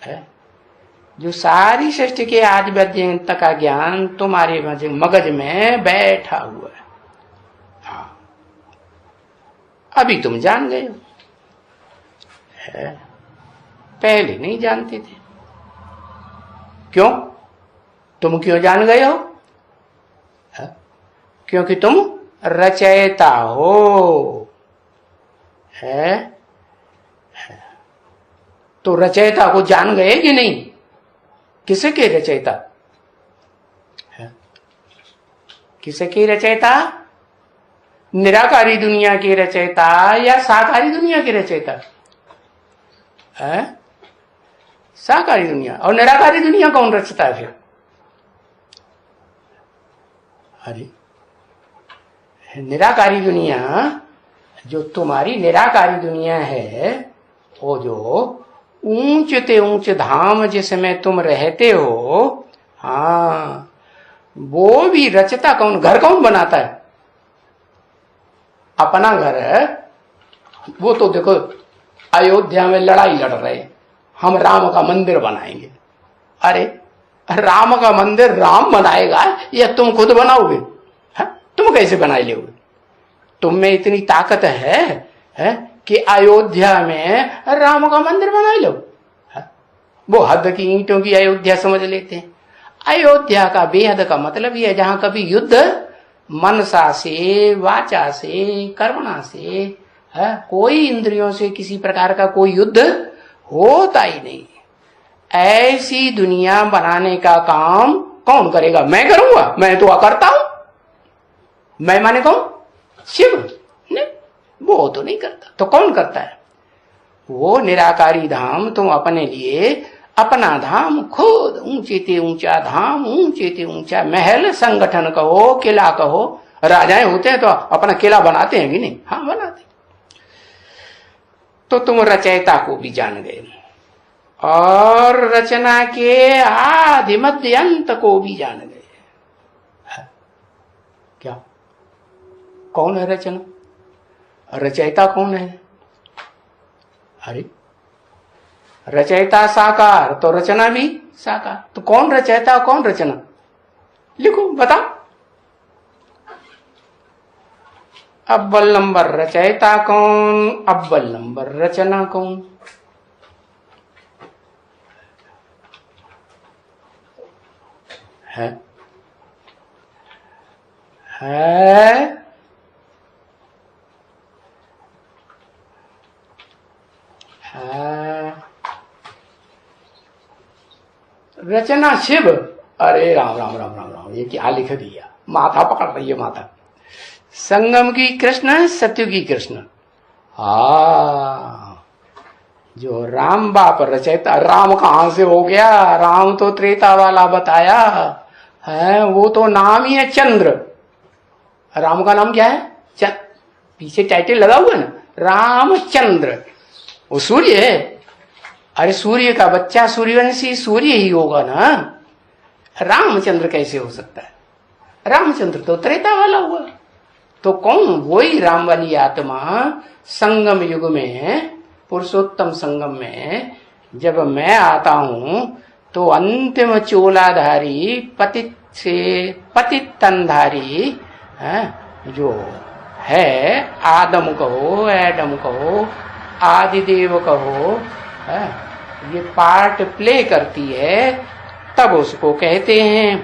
है? जो सारी सृष्टि के आदि मध्य तक का ज्ञान तुम्हारे मगज में बैठा हुआ है। हाँ, अभी तुम जान गए हो, है? पहले नहीं जानते थे। क्यों? तुम क्यों जान गए हो? है? क्योंकि तुम रचयिता हो, है? तो रचयिता को जान गए कि नहीं? किसके रचयिता? किसके रचयिता? निराकारी दुनिया के रचयिता या साकारी दुनिया के रचयिता? साकारी दुनिया। और निराकारी दुनिया कौन रचता है फिर? अरे निराकारी दुनिया, जो तुम्हारी निराकारी दुनिया है, वो जो ऊंच ते ऊंच धाम जिसमें तुम रहते हो, हाँ, वो भी रचता कौन? घर कौन बनाता है? अपना घर है। वो तो देखो अयोध्या में लड़ाई लड़ रहे, हम राम का मंदिर बनाएंगे। अरे राम का मंदिर राम बनाएगा या तुम खुद बनाओगे? तुम कैसे बना लोगे? तुम में इतनी ताकत है कि अयोध्या में राम का मंदिर बना लो? वो हद की ईंटों की अयोध्या समझ लेते हैं। अयोध्या का बेहद का मतलब यह है जहां कभी युद्ध मनसा से, वाचा से, कर्मणा से, कोई इंद्रियों से किसी प्रकार का कोई युद्ध होता ही नहीं। ऐसी दुनिया बनाने का काम कौन करेगा? मैं करूंगा? मैं तो अकर्ता हूं। मैं माने कौन? शिव? नहीं, वो तो नहीं करता। तो कौन करता है? वो निराकारी धाम तुम अपने लिए, अपना धाम खुद, ऊंचे ते ऊंचा धाम, ऊंचे ते ऊंचा महल, संगठन कहो, किला कहो। राजाएं होते हैं तो अपना किला बनाते हैं कि नहीं? हाँ, बनाते। तो तुम रचयिता को भी जान गए और रचना के आदि मध्य अंत को भी जान गए। क्या? कौन है रचना? रचयिता कौन है? अरे रचयिता साकार, तो रचना भी साकार। तो कौन रचयिता, कौन रचना? लिखो, बताओ। अव्वल नंबर रचयिता कौन, अव्वल नंबर रचना कौन? है रचना शिव। अरे राम राम राम राम राम, ये क्या लिख दिया? माथा पकड़ रही है माथा। संगम की कृष्ण, सत्यु की कृष्ण। जो राम बाप रचयिता, राम कहां से हो गया? राम तो त्रेता वाला बताया है, वो तो नाम ही है चंद्र। राम का नाम क्या है? पीछे टाइटल लगा हुआ है ना, रामचंद्र। वो सूर्य है। अरे सूर्य का बच्चा सूर्यवंशी सूर्य ही होगा ना। रामचंद्र कैसे हो सकता है? रामचंद्र तो त्रेता वाला हुआ। तो कौन? वही राम वाली आत्मा संगम युग में, पुरुषोत्तम संगम में जब मैं आता हूं तो अंतिम चोलाधारी, पतित से पतित तनधारी जो है, आदम कहो, एडम कहो, आदिदेव कहो, ये पार्ट प्ले करती है, तब उसको कहते हैं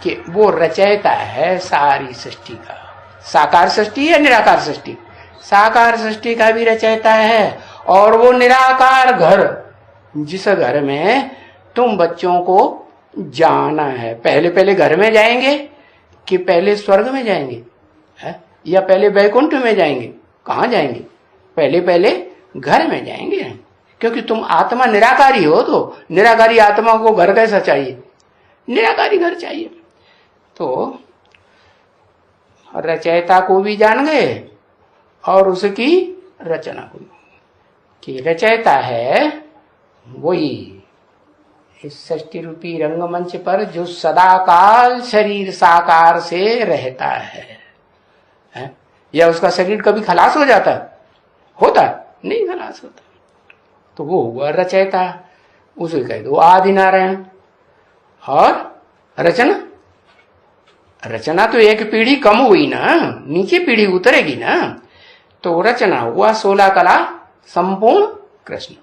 कि वो रचयिता है सारी सृष्टि का। साकार सृष्टि है, निराकार सृष्टि। साकार सृष्टि का भी रचयिता है। और वो निराकार घर, जिस घर में तुम बच्चों को जाना है, पहले पहले घर में जाएंगे कि पहले स्वर्ग में जाएंगे, या पहले वैकुंठ में जाएंगे? कहां जाएंगे? पहले पहले घर में जाएंगे, क्योंकि तुम आत्मा निराकारी हो। तो निराकारी आत्मा को घर कैसा चाहिए? निराकारी घर चाहिए। तो रचयिता को भी जान गए और उसकी रचना को, कि रचयिता है वही इस सृष्टि रूपी रंगमंच पर जो सदाकाल शरीर साकार से रहता है। या उसका शरीर कभी खलास हो जाता है? होता है? नहीं खलास होता। तो वो हुआ रचयिता। उसे कह दो आदि नारायण। और रचना, रचना तो एक पीढ़ी कम हुई ना, नीचे पीढ़ी उतरेगी ना, तो रचना हुआ 16 कला संपूर्ण कृष्ण।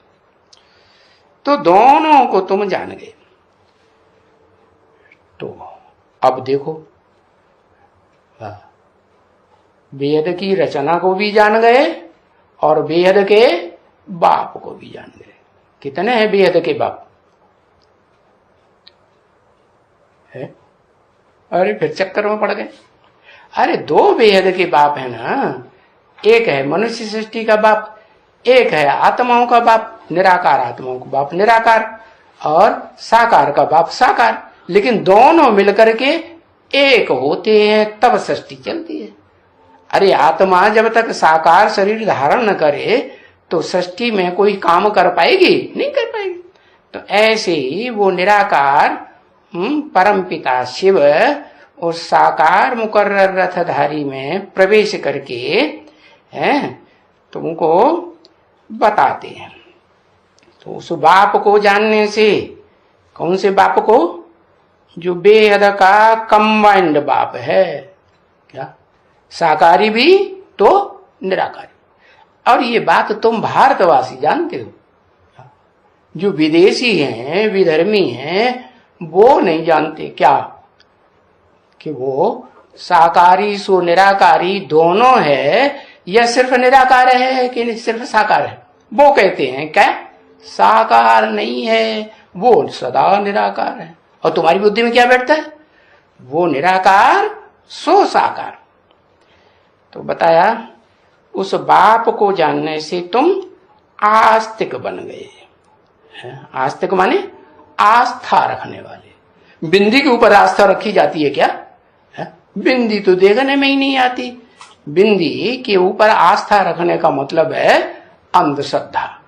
तो दोनों को तुम जान गए। तो अब देखो, वेद की रचना को भी जान गए और वेद के बाप को भी जान गए। कितने हैं वेद के बाप? है? अरे फिर चक्कर में पड़ गए। अरे 2 वेद के बाप है ना, एक है मनुष्य सृष्टि का बाप, एक है आत्माओं का बाप, निराकार आत्माओं का बाप निराकार, और साकार का बाप साकार। लेकिन दोनों मिलकर के एक होते हैं तब सृष्टि चलती है। अरे आत्मा जब तक साकार शरीर धारण न करे तो सृष्टि में कोई काम कर पाएगी? नहीं कर पाएगी। तो ऐसे ही वो निराकार परमपिता शिव उस साकार मुकर्रर रथधारी में प्रवेश करके तुमको बताते हैं। तो उस बाप को जानने से, कौन से बाप को? जो बेहद का कंबाइंड बाप है। क्या? साकारी भी तो निराकारी। और ये बात तुम भारतवासी जानते हो, जो विदेशी हैं, विधर्मी हैं, वो नहीं जानते। क्या? कि वो साकारी सो निराकारी दोनों है, या सिर्फ निराकार है कि सिर्फ साकार है? वो कहते हैं क्या साकार नहीं है, वो सदा निराकार है। और तुम्हारी बुद्धि में क्या बैठता है? वो निराकार सो साकार। तो बताया उस बाप को जानने से तुम आस्तिक बन गए। आस्तिक माने आस्था रखने वाले। बिंदी के ऊपर आस्था रखी जाती है क्या? बिंदी तो देखने में ही नहीं आती। बिंदी के ऊपर आस्था रखने का मतलब है अंधश्रद्धा।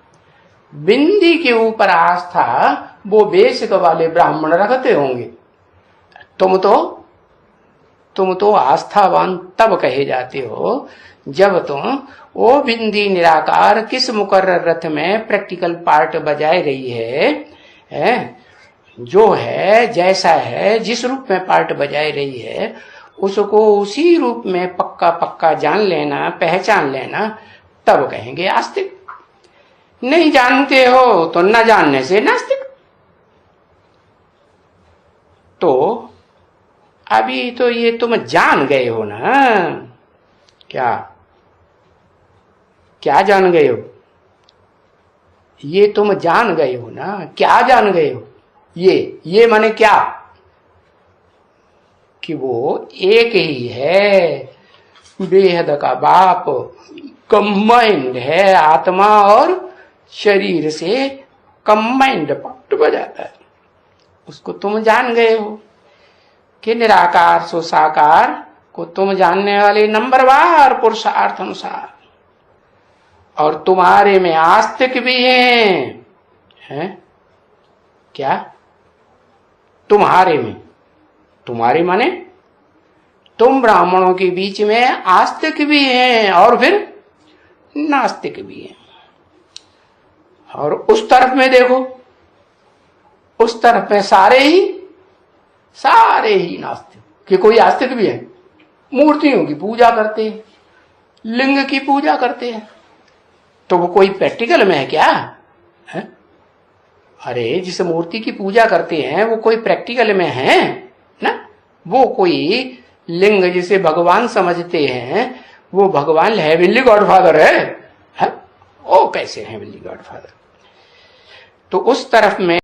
बिंदी के ऊपर आस्था वो बेसिक वाले ब्राह्मण रखते होंगे। तुम तो आस्थावान तब कहे जाते हो जब तुम वो बिंदी निराकार किस मुकर्रर रथ में प्रैक्टिकल पार्ट बजाए रही है, जो है जैसा है, जिस रूप में पार्ट बजाए रही है, उसको उसी रूप में पक्का पक्का जान लेना, पहचान लेना, तब कहेंगे आस्तिक। नहीं जानते हो तो न जानने से नास्तिक। तो अभी तो ये तुम जान गए हो ना। क्या क्या जान गए हो? ये तुम जान गए हो ना। क्या जान गए हो? ये माने क्या? कि वो एक ही है, बेहद का बाप, कंबाइंड है, आत्मा और शरीर से कंबाइंड पार्ट बजाता है। उसको तुम जान गए हो कि निराकार सो साकार को तुम जानने वाले नंबरवार पुरुषार्थ अनुसार। और तुम्हारे में आस्तिक भी हैं। क्या? तुम्हारे में, तुम्हारे माने तुम ब्राह्मणों के बीच में आस्तिक भी हैं और फिर नास्तिक भी हैं। और उस तरफ में देखो, उस तरफ में सारे ही नास्तिक। कि कोई आस्तिक भी है? मूर्तियों की पूजा करते हैं, लिंग की पूजा करते हैं। तो वो कोई प्रैक्टिकल में है क्या? है? अरे जिस मूर्ति की पूजा करते हैं वो कोई प्रैक्टिकल में है ना? वो कोई लिंग जिसे भगवान समझते हैं, वो भगवान हेवनली गॉडफादर है? वो कैसे हेवनली गॉडफादर? तो उस तरफ में